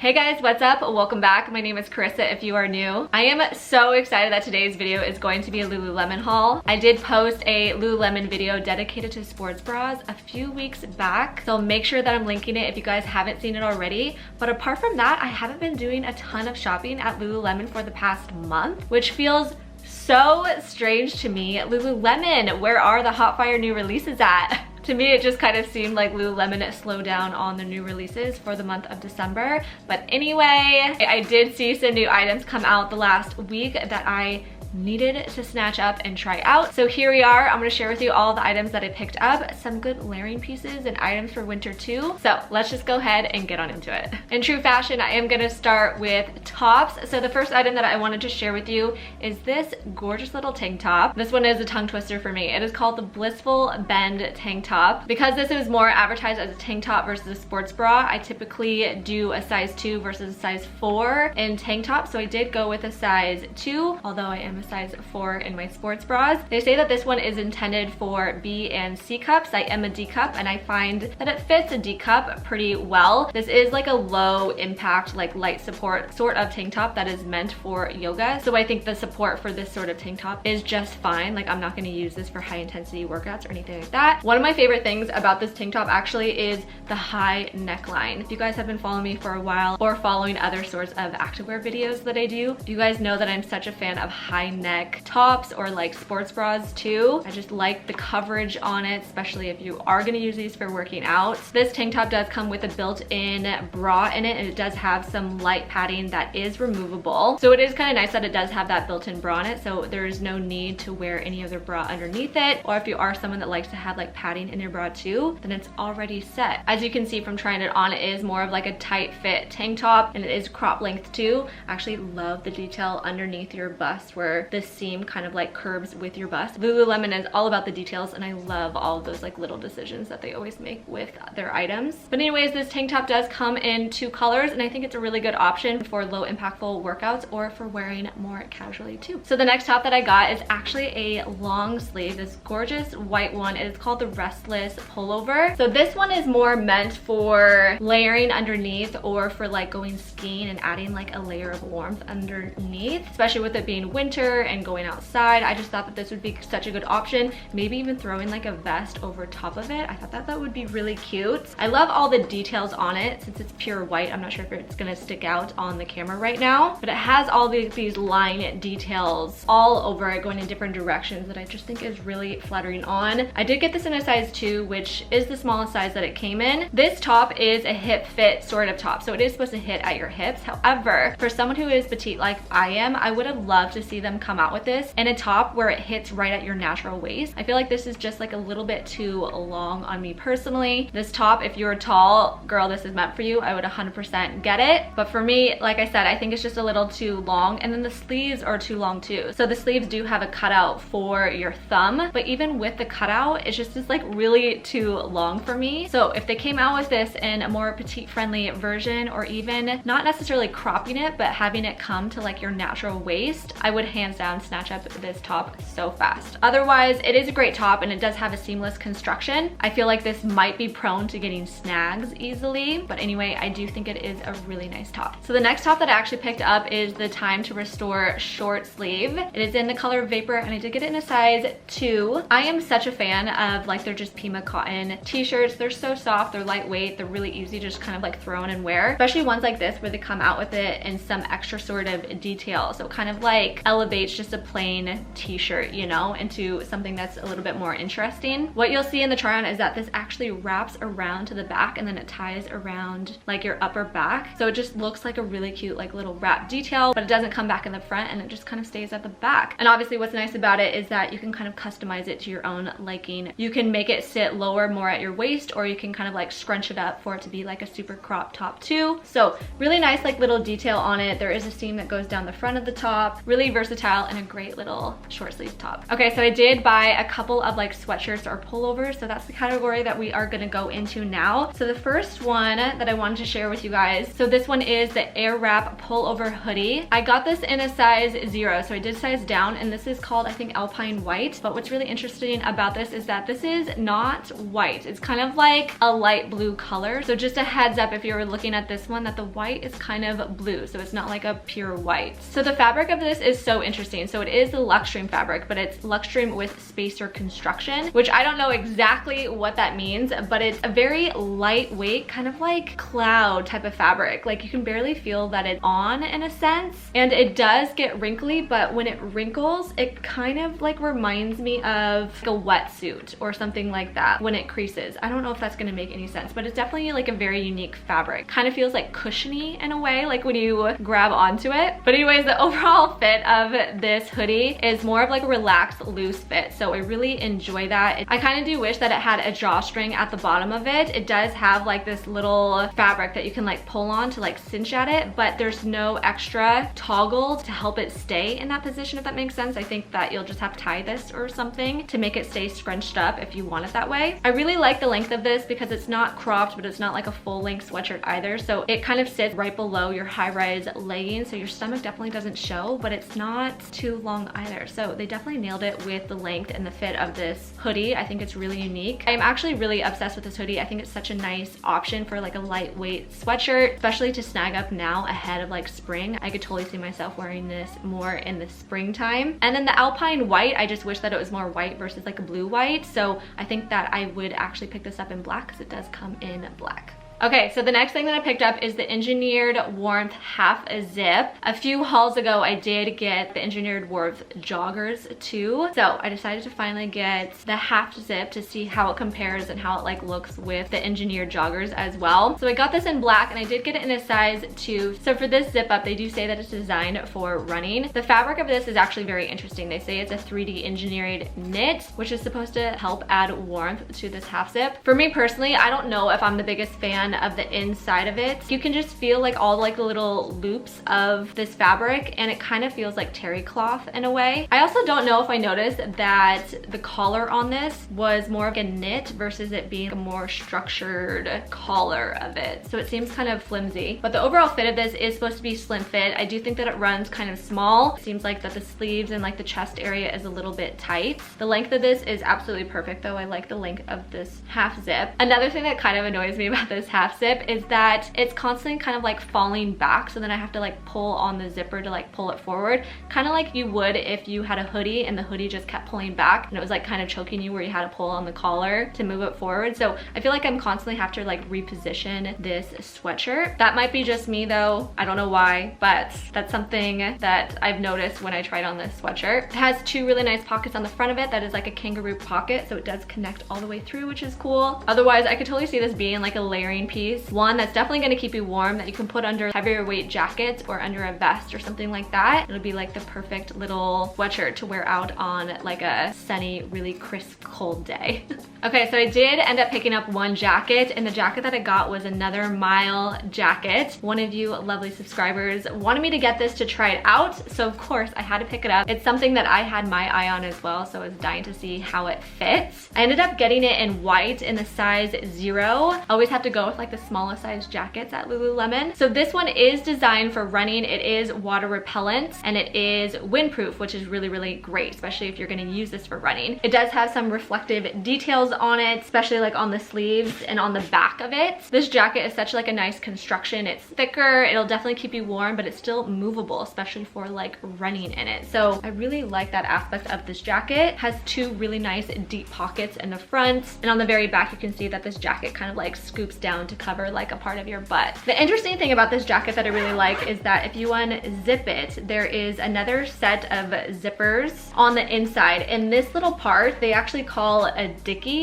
Hey guys, what's up? Welcome back. My name is Carissa if you are new. I am so excited that today's video is going to be a Lululemon haul. I did post a Lululemon video dedicated to sports bras a few weeks back, so make sure that I'm linking it if you guys haven't seen it already. But apart from that, I haven't been doing a ton of shopping at Lululemon for the past month, which feels so strange to me. Lululemon, where are the hot fire new releases at? To me, it just kind of seemed like Lululemon slowed down on the new releases for the month of December. But anyway, I did see some new items come out the last week that I needed to snatch up and try out. So here we are. I'm going to share with you all the items that I picked up, some good layering pieces and items for winter too. So let's just go ahead and get on into it. In true fashion, I am going to start with tops. So the first item that I wanted to share with you is this gorgeous little tank top. This one is a tongue twister for me. It is called the Blissful Bend tank top. Because this is more advertised as a tank top versus a sports bra, I typically do a size 2 versus a size 4 in tank tops. So I did go with a size 2, although I am a size 4 in my sports bras. They say that this one is intended for B and C cups. I am a D cup and I find that it fits a D cup pretty well. This is like a low impact, like light support sort of tank top that is meant for yoga. So I think the support for this sort of tank top is just fine. Like I'm not going to use this for high intensity workouts or anything like that. One of my favorite things about this tank top actually is the high neckline. If you guys have been following me for a while or following other sorts of activewear videos that I do, you guys know that I'm such a fan of high neck tops or like sports bras too. I just like the coverage on it, especially if you are going to use these for working out. This tank top does come with a built-in bra in it, and it does have some light padding that is removable. So it is kind of nice that it does have that built-in bra in it, so there's no need to wear any other bra underneath it. Or if you are someone that likes to have like padding in your bra too, then it's already set. As you can see from trying it on, it is more of like a tight fit tank top, and it is crop length too. I actually love the detail underneath your bust where the seam kind of like curves with your bust. Lululemon is all about the details, and I love all of those like little decisions that they always make with their items. But anyways, this tank top does come in 2 colors, and I think it's a really good option for low impactful workouts or for wearing more casually too. So the next top that I got is actually a long sleeve, this gorgeous white one. It is called the Restless Pullover. So this one is more meant for layering underneath or for like going skiing and adding like a layer of warmth underneath, especially with it being winter and going outside. I just thought that this would be such a good option. Maybe even throwing like a vest over top of it. I thought that that would be really cute. I love all the details on it since it's pure white. I'm not sure if it's gonna stick out on the camera right now, but it has all these line details all over it going in different directions that I just think is really flattering on. I did get this in a size 2, which is the smallest size that it came in. This top is a hip fit sort of top, so it is supposed to hit at your hips. However, for someone who is petite like I am, I would have loved to see them come out with this in a top where it hits right at your natural waist. I feel like this is just like a little bit too long on me personally. This top, if you're tall, girl, this is meant for you. I would 100% get it. But for me, like I said, I think it's just a little too long, and then the sleeves are too long too. So the sleeves do have a cutout for your thumb, but even with the cutout, it's just like really too long for me. So if they came out with this in a more petite friendly version, or even not necessarily cropping it, but having it come to like your natural waist, I would hands down snatch up this top so fast. Otherwise, it is a great top, and it does have a seamless construction. I feel like this might be prone to getting snags easily, but anyway, I do think it is a really nice top. So the next top that I actually picked up is the Time to Restore short sleeve. It is in the color Vapor, and I did get it in a size 2. I am such a fan of like their just Pima cotton t-shirts. They're so soft, they're lightweight, they're really easy to just kind of like throw on and wear, especially ones like this where they come out with it in some extra sort of detail. So kind of like elevates just a plain t-shirt, you know, into something that's a little bit more interesting. What you'll see in the try on is that this actually wraps around to the back, and then it ties around like your upper back. So it just looks like a really cute like little wrap detail, but it doesn't come back in the front, and it just kind of stays at the back. And obviously what's nice about it is that you can kind of customize it to your own liking. You can make it sit lower more at your waist, or you can kind of like scrunch it up for it to be like a super crop top too. So really nice like little detail on it. There is a seam that goes down the front of the top. Really versatile and a great little short sleeve top. Okay, so I did buy a couple of like sweatshirts or pullovers, so that's the category that we are gonna go into now. So the first one that I wanted to share with you guys, so this one is the Airwrap Airwrap Pullover Hoodie. I got this in a size 0, so I did size down, and this is called, I think, Alpine White. But what's really interesting about this is that this is not white. It's kind of like a light blue color. So just a heads up if you're looking at this one, that the white is kind of blue, so it's not like a pure white. So the fabric of this is so interesting. So it is the Luxtreme fabric, but it's Luxtreme with spacer construction, which I don't know exactly what that means, but it's a very lightweight, kind of like cloud type of fabric. Like you can barely feel that it's on in a sense, and it does get wrinkly, but when it wrinkles, it kind of like reminds me of like a wetsuit or something like that when it creases. I don't know if that's gonna make any sense, but it's definitely like a very unique fabric. Kind of feels like cushiony in a way, like when you grab onto it. But anyways, the overall fit of this hoodie is more of like a relaxed, loose fit, so I really enjoy that. I kind of do wish that it had a drawstring at the bottom of it. It does have like this little fabric that you can like pull on to like cinch at it, but there's no extra toggle to help it stay in that position, if that makes sense. I think that you'll just have to tie this or something to make it stay scrunched up if you want it that way. I really like the length of this because it's not cropped, but it's not like a full-length sweatshirt either, so it kind of sits right below your high-rise leggings, so your stomach definitely doesn't show, but it's not too long either. So they definitely nailed it with the length and the fit of this hoodie. I think it's really unique. I'm actually really obsessed with this hoodie. I think it's such a nice option for like a lightweight sweatshirt, especially to snag up now ahead of like spring. I could totally see myself wearing this more in the springtime. And then the Alpine White, I just wish that it was more white versus like a blue white, so I think that I would actually pick this up in black because it does come in black. Okay, so the next thing that I picked up is the Engineered Warmth half a zip. A few hauls ago, I did get the Engineered Warmth joggers too. So I decided to finally get the half zip to see how it compares and how it like looks with the engineered joggers as well. So I got this in black, and I did get it in a size 2. So for this zip up, they do say that it's designed for running. The fabric of this is actually very interesting. They say it's a 3D engineered knit, which is supposed to help add warmth to this half zip. For me personally, I don't know if I'm the biggest fan of the inside of it. You can just feel like all like the little loops of this fabric, and it kind of feels like terry cloth in a way. I also don't know if I noticed that the collar on this was more like a knit versus it being a more structured collar of it. So it seems kind of flimsy, but the overall fit of this is supposed to be slim fit. I do think that it runs kind of small. It seems like that the sleeves and like the chest area is a little bit tight. The length of this is absolutely perfect though. I like the length of this half zip. Another thing that kind of annoys me about this half zip is that it's constantly kind of like falling back, so then I have to like pull on the zipper to like pull it forward, kind of like you would if you had a hoodie and the hoodie just kept pulling back and it was like kind of choking you, where you had to pull on the collar to move it forward. So I feel like I'm constantly have to like reposition this sweatshirt. That might be just me though, I don't know why, but that's something that I've noticed when I tried on this sweatshirt. It has 2 really nice pockets on the front of it that is like a kangaroo pocket, so it does connect all the way through, which is cool. Otherwise, I could totally see this being like a layering piece, one that's definitely going to keep you warm, that you can put under heavier weight jackets or under a vest or something like that. It'll be like the perfect little sweatshirt to wear out on like a sunny, really crisp, cold day. Okay, so I did end up picking up one jacket, and the jacket that I got was another Mile jacket. One of you lovely subscribers wanted me to get this to try it out, so of course I had to pick it up. It's something that I had my eye on as well, so I was dying to see how it fits. I ended up getting it in white in the size 0. I always have to go with like the smallest size jackets at Lululemon. So this one is designed for running. It is water repellent and it is windproof, which is really, really great, especially if you're going to use this for running. It does have some reflective details on it, especially like on the sleeves and on the back of it. This jacket is such like a nice construction. It's thicker, it'll definitely keep you warm, but it's still movable, especially for like running in it. So I really like that aspect of this jacket. It has 2 really nice deep pockets in the front, and on the very back you can see that this jacket kind of like scoops down to cover like a part of your butt. The interesting thing about this jacket that I really like is that if you unzip it, there is another set of zippers on the inside, and this little part they actually call a dicky.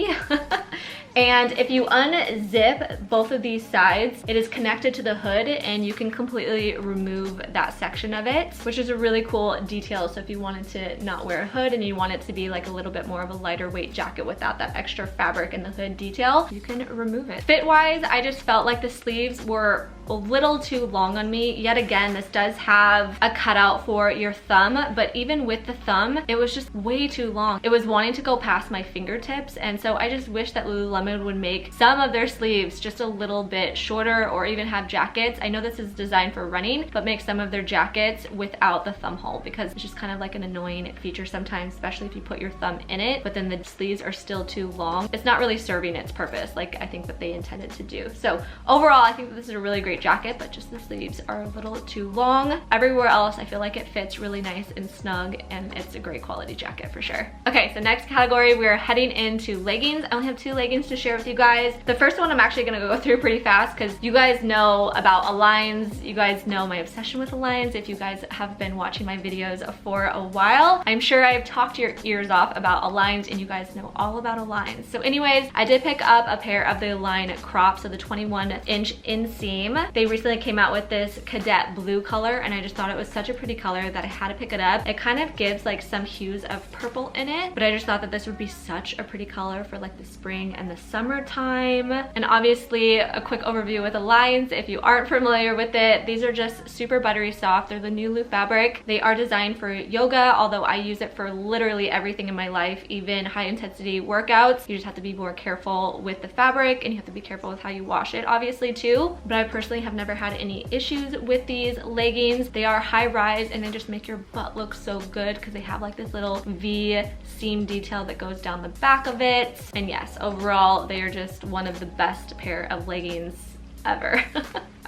And if you unzip both of these sides, it is connected to the hood and you can completely remove that section of it, which is a really cool detail. So if you wanted to not wear a hood and you want it to be like a little bit more of a lighter weight jacket without that extra fabric in the hood detail, you can remove it. Fit wise, I just felt like the sleeves were a little too long on me. Yet again, this does have a cutout for your thumb, but even with the thumb, it was just way too long. It was wanting to go past my fingertips, and so I just wish that Lululemon Lululemon would make some of their sleeves just a little bit shorter, or even have jackets. I know this is designed for running, but make some of their jackets without the thumb hole, because it's just kind of like an annoying feature sometimes, especially if you put your thumb in it, but then the sleeves are still too long. It's not really serving its purpose like I think that they intended to do. So overall, I think that this is a really great jacket, but just the sleeves are a little too long. Everywhere else, I feel like it fits really nice and snug, and it's a great quality jacket for sure. Okay, so next category, we're heading into leggings. I only have 2 leggings to share with you guys. The first one I'm actually gonna go through pretty fast because you guys know about Aligns. You guys know my obsession with Aligns if you guys have been watching my videos for a while. I'm sure I've talked your ears off about Aligns, and you guys know all about Aligns. So anyways, I did pick up a pair of the Align crops, so the 21-inch inseam. They recently came out with this cadet blue color, and I just thought it was such a pretty color that I had to pick it up. It kind of gives like some hues of purple in it, but I just thought that this would be such a pretty color for like the spring and the summertime. And obviously a quick overview with Aligns, if you aren't familiar with it, these are just super buttery soft. They're the Nulu fabric. They are designed for yoga, although I use it for literally everything in my life, even high intensity workouts. You just have to be more careful with the fabric, and you have to be careful with how you wash it obviously too. But I personally have never had any issues with these leggings. They are high rise, and they just make your butt look so good because they have like this little V seam detail that goes down the back of it. And yes, overall, they are just one of the best pair of leggings ever.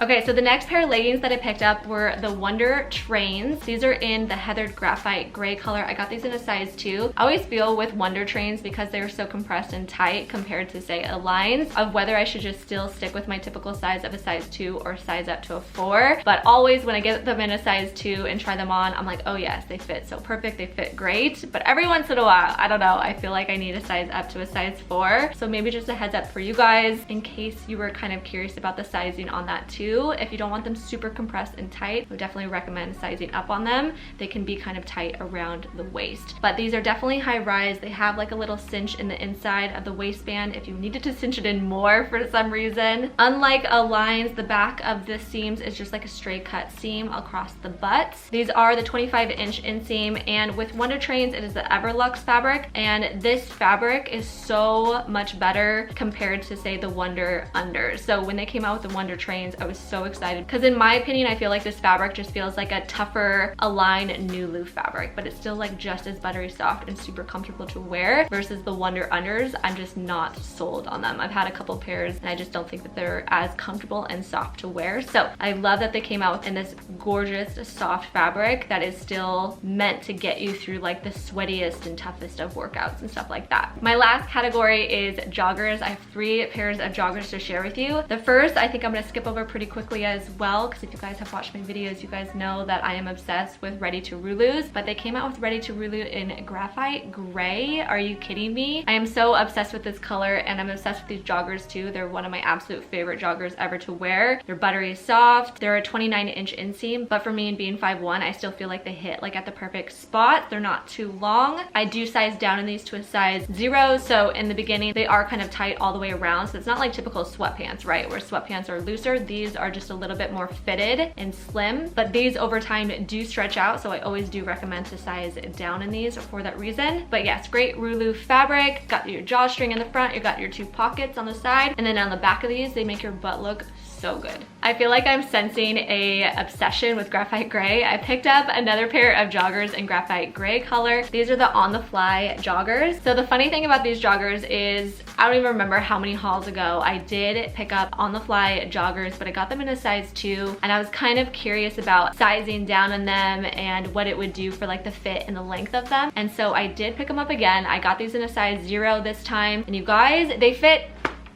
Okay, so the next pair of leggings that I picked up were the Wonder Trains. These are in the heathered graphite gray color. I got these in a size 2. I always feel with Wonder Trains, because they are so compressed and tight compared to say Aligns, of whether I should just still stick with my typical size of a size 2 or size up to a 4. But always when I get them in a size 2 and try them on, I'm like, oh yes, they fit so perfect, they fit great. But every once in a while, I don't know, I feel like I need a size up to a size 4. So maybe just a heads up for you guys in case you were kind of curious about the sizing on that too. If you don't want them super compressed and tight, I would definitely recommend sizing up on them. They can be kind of tight around the waist. But these are definitely high rise. They have like a little cinch in the inside of the waistband if you needed to cinch it in more for some reason. Unlike Aligns, the back of the seams is just like a straight cut seam across the butt. These are the 25-inch inseam, and with Wonder Trains, it is the Everlux fabric, and this fabric is so much better compared to say the Wonder Unders. So when they came out with the Wonder Trains, I was so excited because in my opinion, I feel like this fabric just feels like a tougher Align Nulu fabric, but it's still like just as buttery soft and super comfortable to wear versus the Wonder Unders. I'm just not sold on them. I've had a couple pairs and I just don't think that they're as comfortable and soft to wear. So I love that they came out in this gorgeous soft fabric that is still meant to get you through like the sweatiest and toughest of workouts and stuff like that. My last category is joggers. I have 3 pairs of joggers to share with you. The first, I think I'm gonna skip over pretty quickly as well, because if you guys have watched my videos, you guys know that I am obsessed with Ready to Rulus, but they came out with Ready to Rulu in graphite gray. Are you kidding me? I am so obsessed with this color, and I'm obsessed with these joggers too. They're one of my absolute favorite joggers ever to wear. They're buttery soft. They're a 29-inch inseam, but for me and being 5'1", I still feel like they hit like at the perfect spot. They're not too long. I do size down in these to a size 0, so in the beginning they are kind of tight all the way around, so it's not like typical sweatpants, right, where sweatpants are looser. These are just a little bit more fitted and slim, but these over time do stretch out, so I always do recommend to size down in these for that reason. But yes, great Rulu fabric. Got your drawstring in the front, you got your 2 pockets on the side, and then on the back of these, they make your butt look so good. I feel like I'm sensing a obsession with graphite gray. I picked up another pair of joggers in graphite gray color. These are the On the Fly joggers. So the funny thing about these joggers is, I don't even remember how many hauls ago I did pick up On the Fly joggers, but I got them in a size 2, and I was kind of curious about sizing down on them and what it would do for like the fit and the length of them. And so I did pick them up again. I got these in a size 0 this time, and you guys, they fit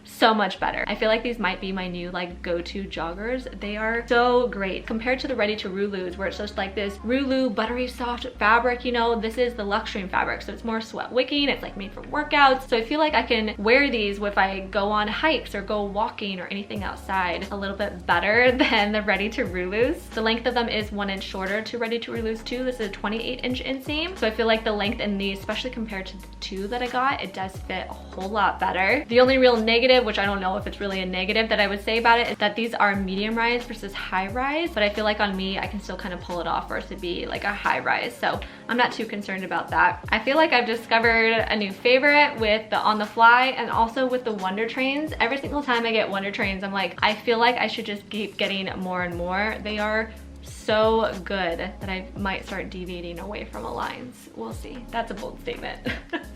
so much better. I feel like these might be my new like go-to joggers. They are so great compared to the Ready to Rulus, where it's just like this Rulu buttery soft fabric. You know, this is the Luxtreme fabric, so it's more sweat wicking. It's like made for workouts, so I feel like I can wear these if I go on hikes or go walking or anything outside a little bit better than the Ready to Rulus. The length of them is 1 inch shorter to Ready to Rulus 2. This is a 28-inch inseam, so I feel like the length in these, especially compared to the 2 that I got, it does fit a whole lot better. The only real negative would which I don't know if it's really a negative that I would say about it, is that these are medium rise versus high rise, but I feel like on me, I can still kind of pull it off for it to be like a high rise. So I'm not too concerned about that. I feel like I've discovered a new favorite with the On the Fly and also with the Wonder Trains. Every single time I get Wonder Trains, I'm like, I feel like I should just keep getting more and more. They are so good that I might start deviating away from Aligns. We'll see. That's a bold statement.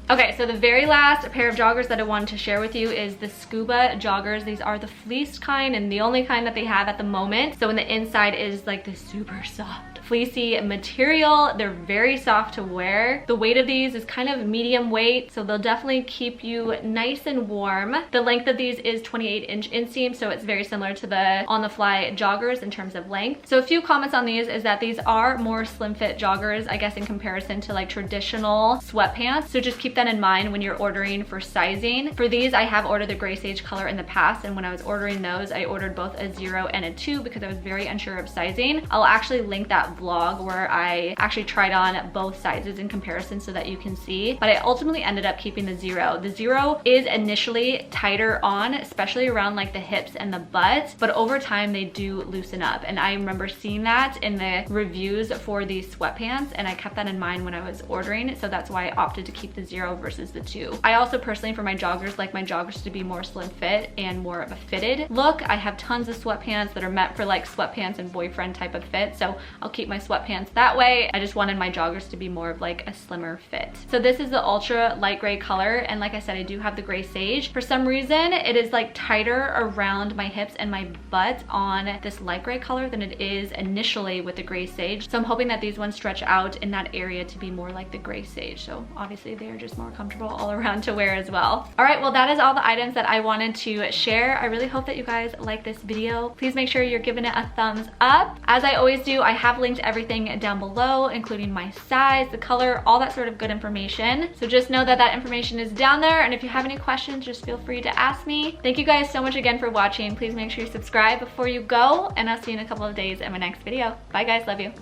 Okay, so the very last pair of joggers that I wanted to share with you is the Scuba joggers. These are the fleeced kind and the only kind that they have at the moment. So when the inside is like this super soft fleecy material, they're very soft to wear. The weight of these is kind of medium weight, so they'll definitely keep you nice and warm. The length of these is 28-inch inseam, so it's very similar to the On the Fly joggers in terms of length. So a few comments on these is that these are more slim fit joggers, I guess, in comparison to like traditional sweatpants. So just keep that in mind when you're ordering for sizing. For these, I have ordered the gray sage color in the past, and when I was ordering those, I ordered both a 0 and a 2 because I was very unsure of sizing. I'll actually link that vlog where I actually tried on both sizes in comparison so that you can see, but I ultimately ended up keeping the 0. The 0 is initially tighter on, especially around like the hips and the butt, but over time they do loosen up, and I remember seeing that in the reviews for these sweatpants, and I kept that in mind when I was ordering, so that's why I opted to keep the 0 versus the 2. I also personally, for my joggers, like my joggers to be more slim fit and more of a fitted look. I have tons of sweatpants that are meant for like sweatpants and boyfriend type of fit, so I'll keep my sweatpants that way. I just wanted my joggers to be more of like a slimmer fit. So this is the ultra light gray color, and like I said, I do have the gray sage. For some reason, it is like tighter around my hips and my butt on this light gray color than it is initially with the gray sage. So I'm hoping that these ones stretch out in that area to be more like the gray sage. So obviously they are just more comfortable all around to wear as well. All right, well, that is all the items that I wanted to share. I really hope that you guys like this video. Please make sure you're giving it a thumbs up. As I always do, I have linked everything down below, including my size, the color, all that sort of good information. So just know that that information is down there, and if you have any questions, just feel free to ask me. Thank you guys so much again for watching. Please make sure you subscribe before you go, and I'll see you in a couple of days in my next video. Bye guys, love you.